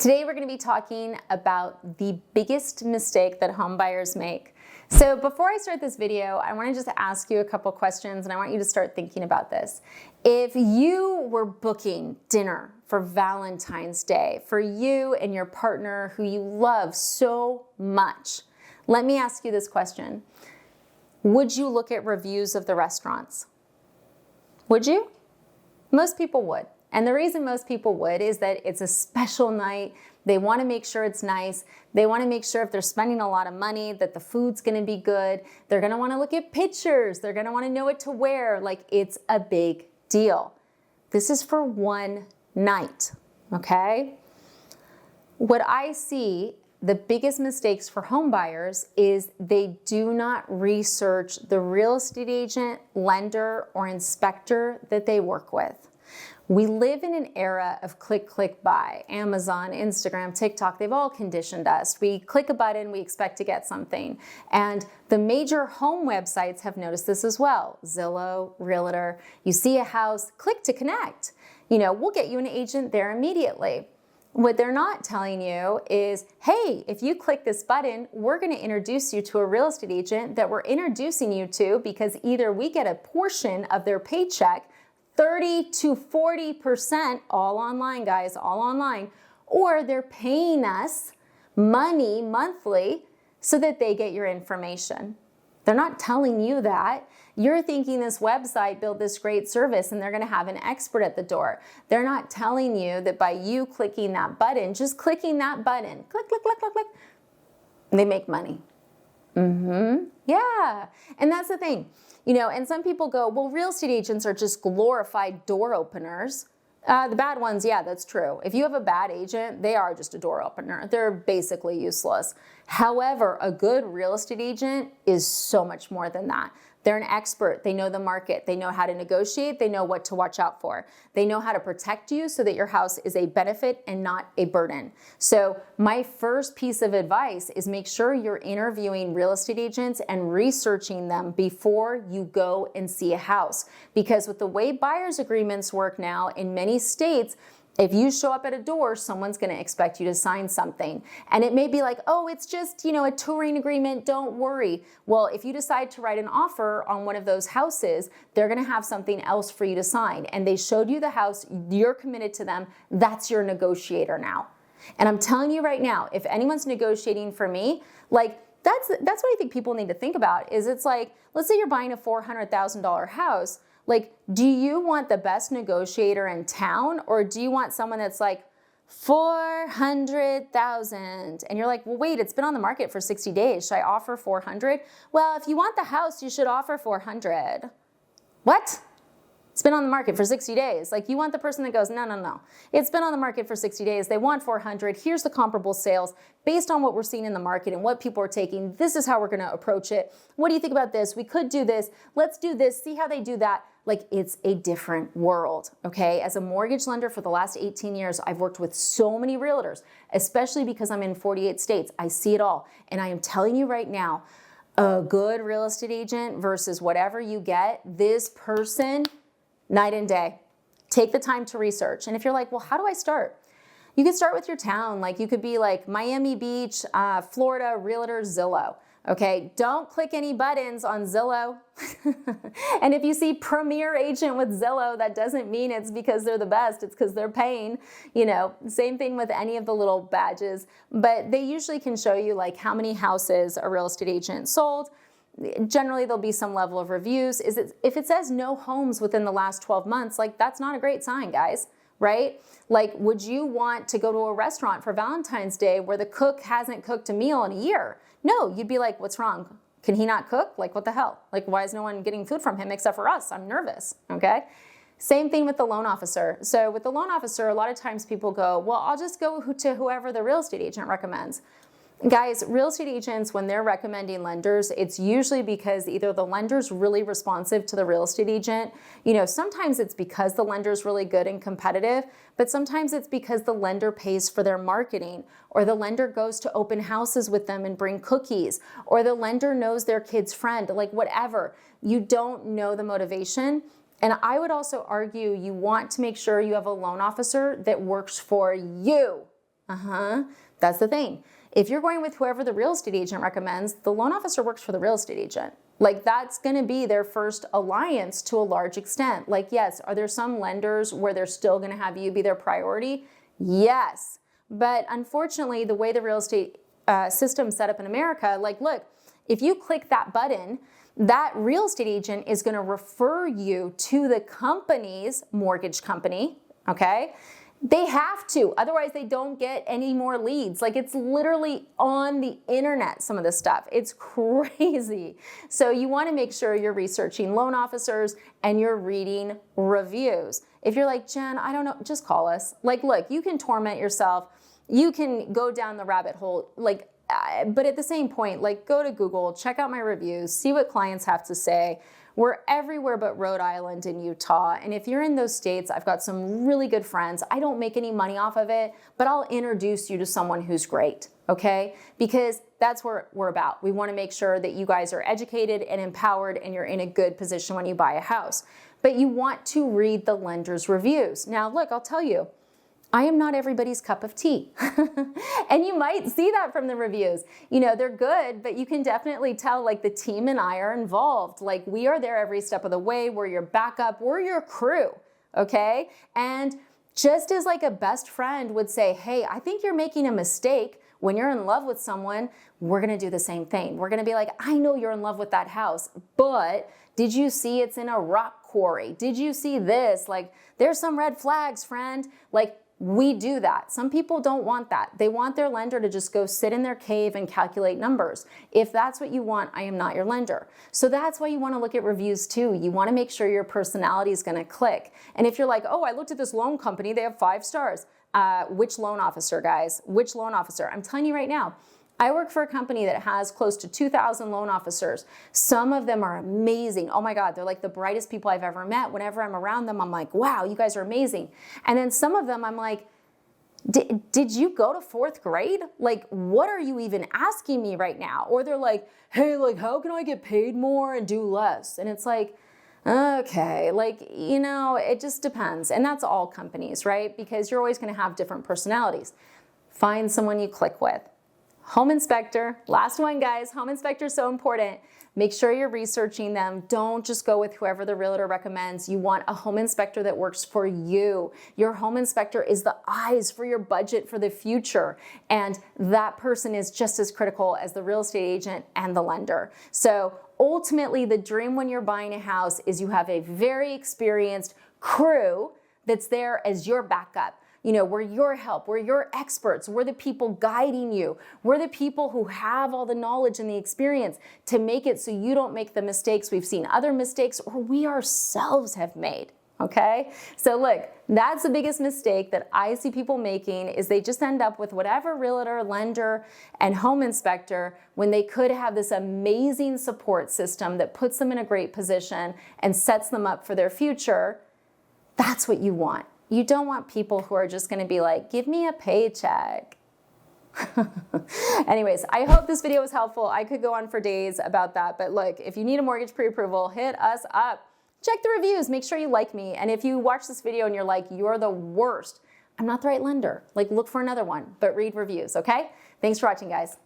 Today we're going to be talking about the biggest mistake that home buyers make. So before I start this video, I want to just ask you a couple questions and I want you to start thinking about this. If you were booking dinner for Valentine's Day for you and your partner who you love so much, let me ask you this question. Would you look at reviews of the restaurants? Would you? Most people would. And the reason most people would is that it's a special night. They want to make sure it's nice. They want to make sure if they're spending a lot of money that the food's going to be good. They're going to want to look at pictures. They're going to want to know what to wear. Like, it's a big deal. This is for one night, okay? What I see, the biggest mistakes for home buyers is they do not research the real estate agent, lender, or inspector that they work with. We live in an era of click, click, buy. Amazon, Instagram, TikTok, they've all conditioned us. We click a button, we expect to get something. And the major home websites have noticed this as well. Zillow, Realtor, you see a house, click to connect. We'll get you an agent there immediately. What they're not telling you is, hey, if you click this button, we're going to introduce you to a real estate agent that we're introducing you to because either we get a portion of their paycheck, 30 to 40%, all online, guys, all online, or they're paying us money monthly so that they get your information. They're not telling you that. You're thinking this website built this great service and they're going to have an expert at the door. They're not telling you that by you clicking that button, just clicking that button, click, click, click, click, click, they make money. Yeah. And that's the thing. And some people go, well, real estate agents are just glorified door openers. The bad ones, yeah, that's true. If you have a bad agent, they are just a door opener. They're basically useless. However, a good real estate agent is so much more than that. They're an expert. They know the market. They know how to negotiate. They know what to watch out for. They know how to protect you so that your house is a benefit and not a burden. So my first piece of advice is make sure you're interviewing real estate agents and researching them before you go and see a house. Because with the way buyer's agreements work now in many states, if you show up at a door, someone's going to expect you to sign something. And it may be like, oh, it's just, a touring agreement, don't worry. Well, if you decide to write an offer on one of those houses, they're going to have something else for you to sign. And they showed you the house, you're committed to them, that's your negotiator now. And I'm telling you right now, if anyone's negotiating for me, that's what I think people need to think about is it's like, let's say you're buying a $400,000 house. Do you want the best negotiator in town or do you want someone that's like 400,000? And you're like, well, wait, it's been on the market for 60 days. Should I offer 400? Well, if you want the house, you should offer 400. What? It's been on the market for 60 days. You want the person that goes, no. It's been on the market for 60 days. They want 400. Here's the comparable sales. Based on what we're seeing in the market and what people are taking, this is how we're going to approach it. What do you think about this? We could do this. Let's do this. See how they do that. It's a different world, okay? As a mortgage lender for the last 18 years, I've worked with so many realtors, especially because I'm in 48 states. I see it all. And I am telling you right now, a good real estate agent versus whatever you get, this person, night and day. Take the time to research. And if you're like, well, how do I start? You could start with your town. You could be like Miami Beach, Florida, Realtor, Zillow. Okay, don't click any buttons on Zillow. And if you see premier agent with Zillow, that doesn't mean it's because they're the best. It's because they're paying, same thing with any of the little badges. But they usually can show you how many houses a real estate agent sold. Generally, there'll be some level of reviews. If it says no homes within the last 12 months, that's not a great sign, guys, right? Would you want to go to a restaurant for Valentine's Day where the cook hasn't cooked a meal in a year? No, you'd be like, what's wrong? Can he not cook? What the hell? Why is no one getting food from him except for us? I'm nervous, okay? Same thing with the loan officer. So with the loan officer, a lot of times people go, well, I'll just go to whoever the real estate agent recommends. Guys, real estate agents, when they're recommending lenders, it's usually because either the lender's really responsive to the real estate agent. Sometimes it's because the lender's really good and competitive, but sometimes it's because the lender pays for their marketing, or the lender goes to open houses with them and bring cookies, or the lender knows their kid's friend, whatever. You don't know the motivation. And I would also argue you want to make sure you have a loan officer that works for you. That's the thing. If you're going with whoever the real estate agent recommends, the loan officer works for the real estate agent. Like, that's going to be their first alliance to a large extent. Like, yes, are there some lenders where they're still going to have you be their priority? Yes. But unfortunately, the way the real estate system's set up in America, like, look, if you click that button, that real estate agent is going to refer you to the company's mortgage company, okay? They have to, otherwise they don't get any more leads. Like, it's literally on the internet, some of this stuff. It's crazy. So you want to make sure you're researching loan officers and you're reading reviews. If you're like, Jen, I don't know, just call us. Like, look, you can torment yourself. You can go down the rabbit hole, like, but at the same point, like, go to Google, check out my reviews, see what clients have to say. We're everywhere but Rhode Island and Utah. And if you're in those states, I've got some really good friends. I don't make any money off of it, but I'll introduce you to someone who's great, okay? Because that's what we're about. We want to make sure that you guys are educated and empowered and you're in a good position when you buy a house. But you want to read the lender's reviews. Now, look, I'll tell you, I am not everybody's cup of tea. And you might see that from the reviews. You know, they're good, but you can definitely tell, like, the team and I are involved. Like, we are there every step of the way. We're your backup. We're your crew, okay? And just as, like, a best friend would say, hey, I think you're making a mistake when you're in love with someone, we're going to do the same thing. We're going to be like, I know you're in love with that house, but did you see it's in a rock quarry? Did you see this? Like, there's some red flags, friend. Like, we do that. Some people don't want that. They want their lender to just go sit in their cave and calculate numbers. If that's what you want, I am not your lender. So that's why you want to look at reviews too. You want to make sure your personality is going to click. And if you're like, oh, I looked at this loan company, they have 5 stars. Which loan officer, guys? Which loan officer? I'm telling you right now, I work for a company that has close to 2,000 loan officers. Some of them are amazing. Oh my God, they're like the brightest people I've ever met. Whenever I'm around them, I'm like, wow, you guys are amazing. And then some of them, I'm like, did you go to 4th grade? Like, what are you even asking me right now? Or they're like, hey, like, how can I get paid more and do less? And it's like, okay, like, you know, it just depends. And that's all companies, right? Because you're always going to have different personalities. Find someone you click with. Home inspector, last one, guys. Home inspector is so important. Make sure you're researching them. Don't just go with whoever the realtor recommends. You want a home inspector that works for you. Your home inspector is the eyes for your budget for the future. And that person is just as critical as the real estate agent and the lender. So ultimately, the dream when you're buying a house is you have a very experienced crew that's there as your backup. You know, we're your help, we're your experts, we're the people guiding you, we're the people who have all the knowledge and the experience to make it so you don't make the mistakes we've seen other mistakes or we ourselves have made, okay? So look, that's the biggest mistake that I see people making is they just end up with whatever realtor, lender, and home inspector when they could have this amazing support system that puts them in a great position and sets them up for their future. That's what you want. You don't want people who are just going to be like, give me a paycheck. Anyways, I hope this video was helpful. I could go on for days about that. But look, if you need a mortgage pre-approval, hit us up. Check the reviews. Make sure you like me. And if you watch this video and you're like, you're the worst, I'm not the right lender. Like, look for another one, but read reviews, okay? Thanks for watching, guys.